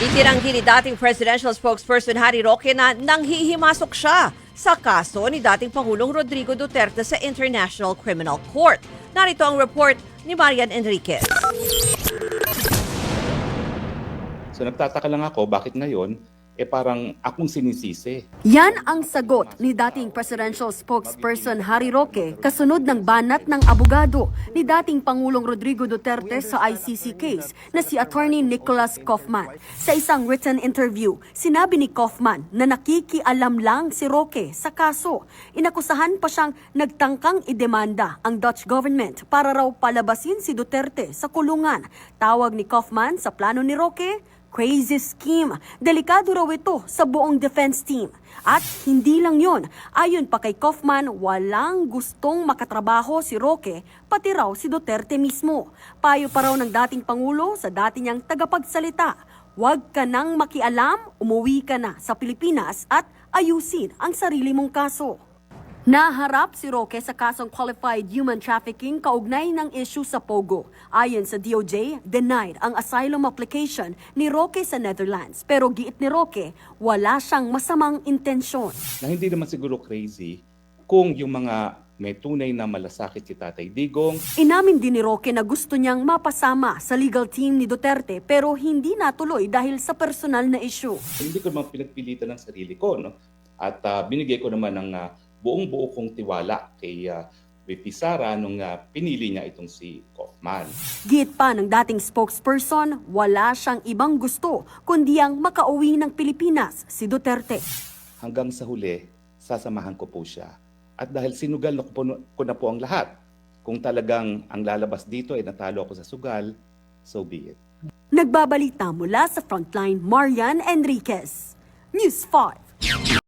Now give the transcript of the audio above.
Itinanggi ni dating presidential spokesperson Harry Roque na nanghihimasok siya sa kaso ni dating Pangulong Rodrigo Duterte sa International Criminal Court. Narito ang report ni Marian Enriquez. So nagtataka lang ako bakit ngayon parang akong sinisisi. Yan ang sagot ni dating presidential spokesperson Harry Roque kasunod ng banat ng abogado ni dating Pangulong Rodrigo Duterte sa ICC case na si Attorney Nicholas Kaufman. Sa isang written interview, sinabi ni Kaufman na nakikialam lang si Roque sa kaso. Inakusahan pa siyang nagtangkang idemanda ang Dutch government para raw palabasin si Duterte sa kulungan. Tawag ni Kaufman sa plano ni Roque, crazy scheme. Delikado raw ito sa buong defense team. At hindi lang yon, ayon pa kay Kaufman, walang gustong makatrabaho si Roque, pati raw si Duterte mismo. Payo pa raw ng dating Pangulo sa dati niyang tagapagsalita, huwag ka nang makialam, umuwi ka na sa Pilipinas at ayusin ang sarili mong kaso. Naharap si Roque sa kasong qualified human trafficking kaugnay ng issue sa Pogo. Ayon sa DOJ, denied ang asylum application ni Roque sa Netherlands. Pero giit ni Roque, wala siyang masamang intensyon. Na hindi naman siguro crazy kung yung mga may tunay na malasakit si Tatay Digong. Inamin din ni Roque na gusto niyang mapasama sa legal team ni Duterte pero hindi natuloy dahil sa personal na issue. Hindi ko naman pinagpilitan ng sarili ko. No? At binigay ko naman ng buong-buo kong tiwala kay VP Sara nung pinili niya itong si Kaufman. Giit pa ng dating spokesperson, wala siyang ibang gusto kundi ang makauwi ng Pilipinas si Duterte. Hanggang sa huli, sasamahan ko po siya. At dahil sinugal ko na po ang lahat, kung talagang ang lalabas dito ay natalo ako sa sugal, so be it. Nagbabalita mula sa Frontline, Marian Enriquez, News 5.